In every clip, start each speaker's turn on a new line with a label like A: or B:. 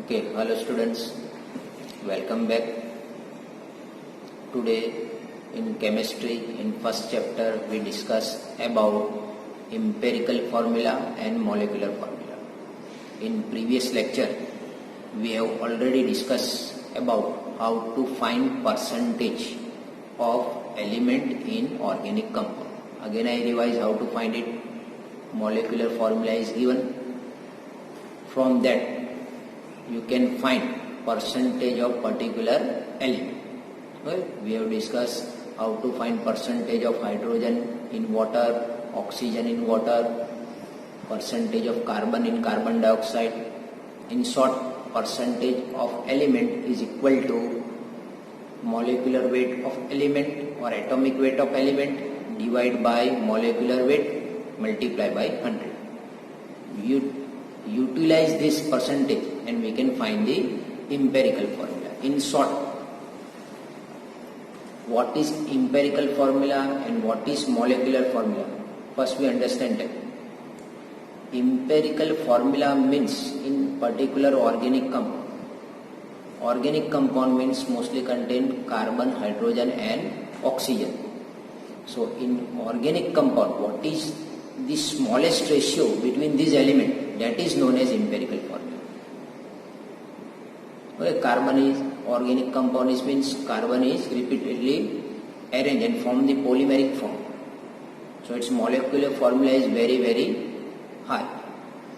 A: Okay, hello students, welcome back. Today in chemistry, in first chapter, we discuss about empirical formula and molecular formula. In previous lecture, we have already discussed about how to find percentage of element in organic compound. Again I revise how to find it. Molecular formula is given. From that you can find percentage of particular element. Well, we have discussed how to find percentage of hydrogen in water, oxygen in water, percentage of carbon in carbon dioxide. In short, percentage of element is equal to molecular weight of element or atomic weight of element divided by molecular weight multiplied by 100. You utilize this percentage and we can find the empirical formula. In short, what is empirical formula and what is molecular formula? First we understand that. Empirical formula means in particular organic compound. Organic compound means mostly contain carbon, hydrogen and oxygen. So in organic compound, what is the smallest ratio between these elements? That is known as empirical formula. Okay, carbon is organic compound means carbon is repeatedly arranged and form the polymeric form. So its molecular formula is very high.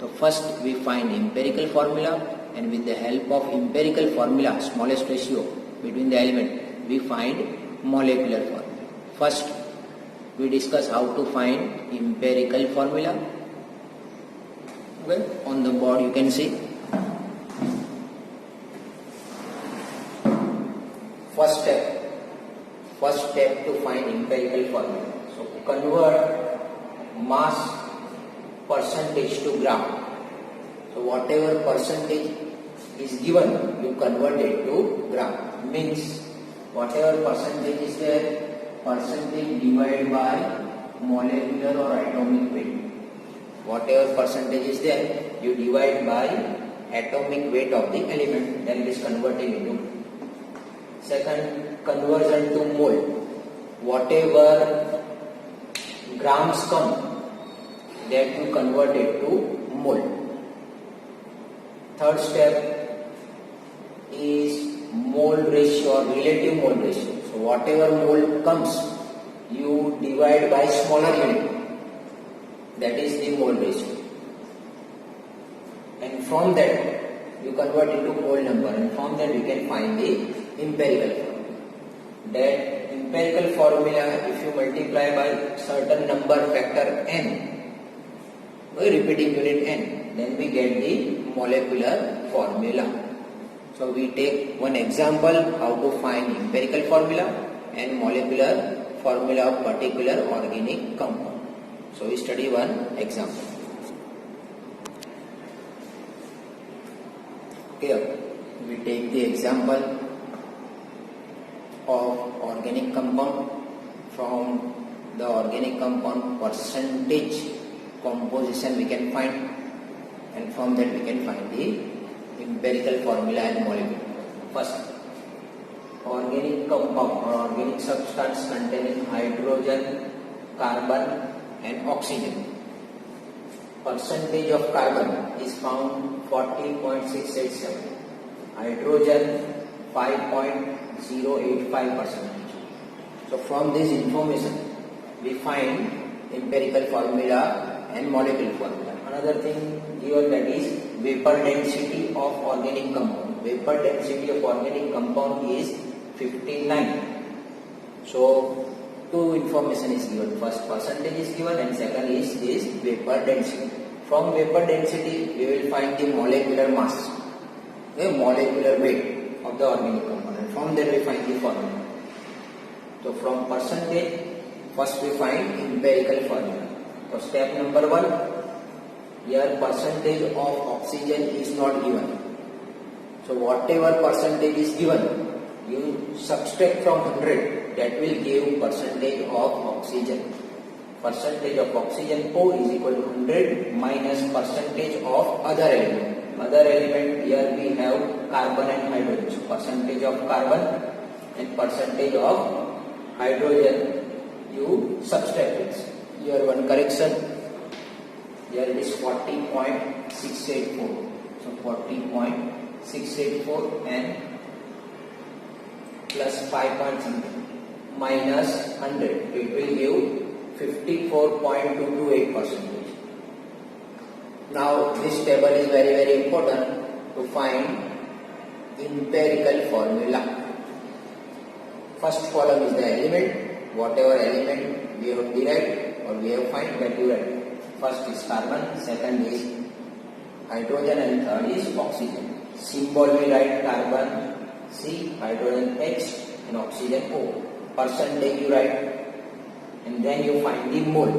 A: So first we find empirical formula, and with the help of empirical formula, smallest ratio between the element, we find molecular formula. First we discuss how to find empirical formula. Well, on the board you can see. First step to find empirical formula. So convert mass percentage to gram. So whatever percentage is given, you convert it to gram. Means whatever percentage is there, percentage divided by molecular or atomic weight. Whatever percentage is there, you divide by atomic weight of the element, then it is converted into. Second, conversion to mole. Whatever grams come, that you convert it to mole. Third step is mole ratio or relative mole ratio. So whatever mole comes, you divide by smaller unit. That is the mole ratio. And from that, you convert into mole number, and from that we can find the empirical formula. That empirical formula, if you multiply by certain number factor n, by repeating unit n, then we get the molecular formula. So we take one example how to find empirical formula and molecular formula of particular organic compound. So we study one example. Here we take the example of organic compound. From the organic compound percentage composition we can find, and from that we can find the empirical formula and molecule. First, organic compound or organic substance containing hydrogen, carbon and oxygen. Percentage of carbon is found 40.687, hydrogen 5.085%. So from this information we find empirical formula and molecular formula. Another thing given, that is vapor density of organic compound. Vapor density of organic compound is 59. So two information is given. First percentage is given and second is this vapor density. From vapor density we will find the molecular mass, the molecular weight of the organic compound. From there we find the formula. So from percentage, first we find empirical formula. So step number 1, here percentage of oxygen is not given. So whatever percentage is given, you subtract from 100, that will give percentage of oxygen. percentage of oxygen O is equal to 100 minus percentage of other element. Other element, here we have carbon and hydrogen. So percentage of carbon and percentage of hydrogen, you subtract it. Here one correction. Here it is 40.684. So 40.684 and plus 5 point something minus 100. It will give 54.228%. Now this table is very important to find empirical formula. First column is the element. Whatever element we have derived or we have find, that you write. First is carbon, second is hydrogen, and third is oxygen. Symbol we write carbon C, hydrogen H, and oxygen O. Percentage you write, and then you find the mole.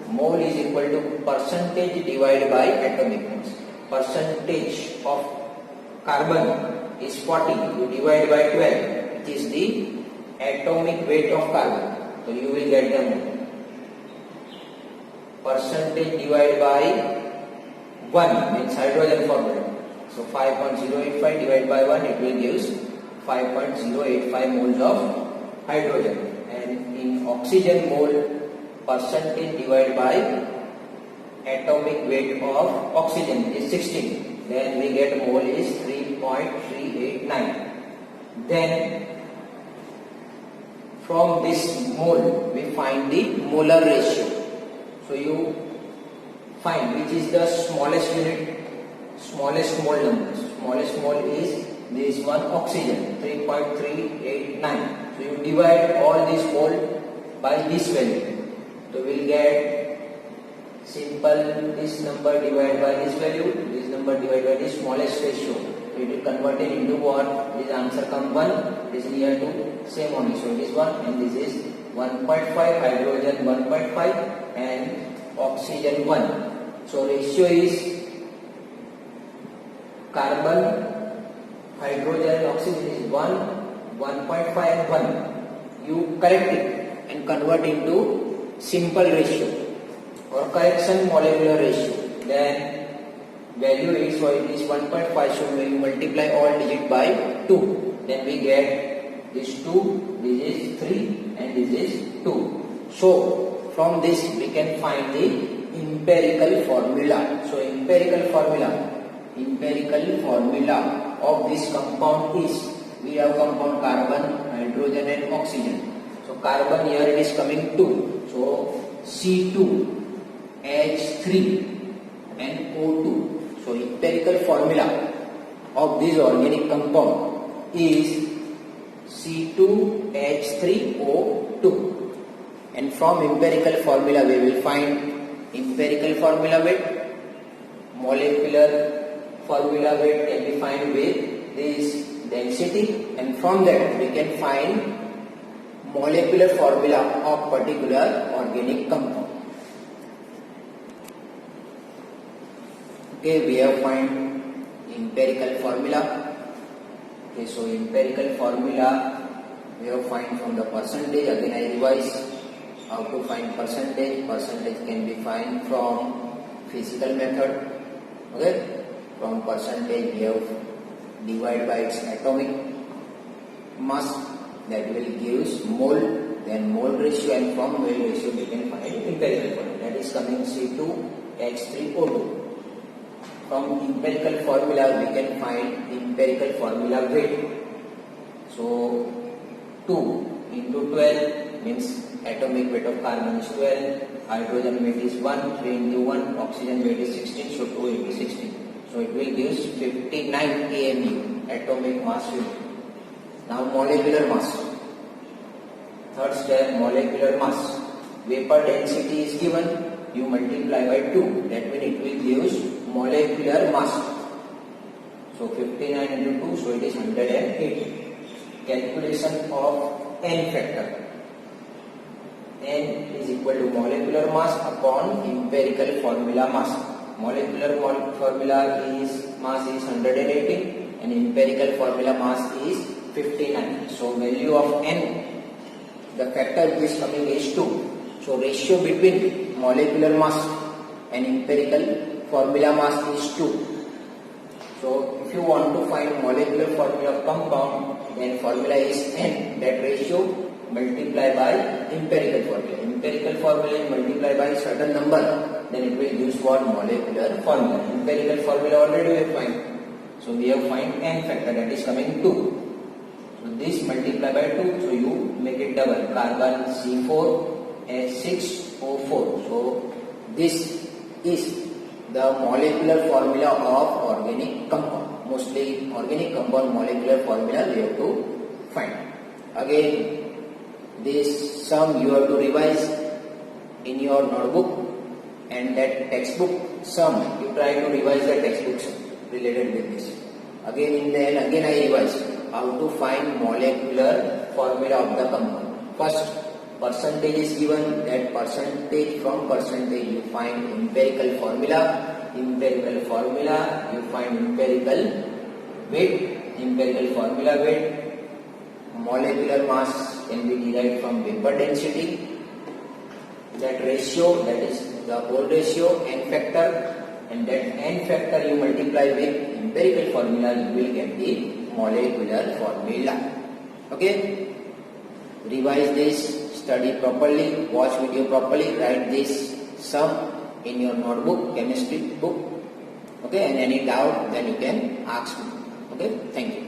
A: Mole is equal to percentage divided by atomic mass. Percentage of carbon is 40. You divide by 12, which is the atomic weight of carbon. So you will get the mole. Percentage divided by 1 means hydrogen formula. So 5.085 divided by 1, it will give 5.085 moles of hydrogen. And in oxygen mole, percentage divided by atomic weight of oxygen is 16. Then we get mole is 3.389. Then from this mole we find the molar ratio. So you find which is the smallest unit, smallest mole number. Smallest mole is this one, oxygen, 3.389. So you divide all this mole by this value. So we will get simple this number divided by this value, this number divided by the smallest ratio. It will convert it into what? This answer comes 1, it is near to same only. So it is 1 and this is 1.5, hydrogen 1.5 and oxygen 1. So ratio is carbon, hydrogen and oxygen is 1, 1.5 and 1. You correct it and convert into simple ratio or correction molecular ratio. Then value is, so it is 1.5, so we multiply all digit by 2. Then we get this 2, this is 3 and this is 2. So from this we can find the empirical formula. So empirical formula of this compound is, we have compound carbon, hydrogen and oxygen. So carbon here it is coming 2. So C2, H3 and O2. So empirical formula of this organic compound is C2H3O2. And from empirical formula we will find empirical formula with molecular formula weight can be found with this density, and from that we can find molecular formula of particular organic compound. Okay, we have find empirical formula. Okay, so empirical formula we have find from the percentage. Again I revise how to find percentage. Percentage can be find from physical method. Okay, from percentage we have divide by its atomic mass, that will give mole, then mole ratio, and from mole ratio we can find empirical formula, that is coming C2H3O2. From empirical formula we can find empirical formula weight. So 2 into 12 means atomic weight of carbon is 12, hydrogen weight is 1, 3 into 1, oxygen weight is 16, so 2 into 16. So it will give 59 AMU, atomic mass unit. Now molecular mass. Third step, molecular mass. Vapor density is given, you multiply by 2, that means it will give molecular mass. So 59 into 2, so it is 180. Calculation of N factor. N is equal to molecular mass upon empirical formula mass. Molecular formula is mass is 180 and empirical formula mass is 59. So value of N, the factor which is coming is 2. So ratio between molecular mass and empirical formula mass is 2. So if you want to find molecular formula of compound, then formula is N. That ratio multiply by empirical formula. Empirical formula is multiply by certain number, then it will use what? Molecular formula. Empirical formula already we have find. So we have find N factor, that is coming 2. So this multiply by 2, so you make it double. Carbon C4H6O4. So this is the molecular formula of organic compound. Mostly organic compound molecular formula we have to find. Again, this sum you have to revise in your notebook, and that textbook sum you try to revise the textbook sum related with this. Again I revise how to find molecular formula of the compound. First, percentage is given. That percentage, from percentage you find empirical formula. Empirical formula you find empirical weight. Empirical formula weight. Molecular mass can be derived from vapor density. That ratio, that is the whole ratio, N factor, and that N factor you multiply with empirical formula, you will get the molecular formula. Okay? Revise this, study properly, watch video properly, write this sum in your notebook, chemistry book. Okay? And any doubt, then you can ask me. Okay? Thank you.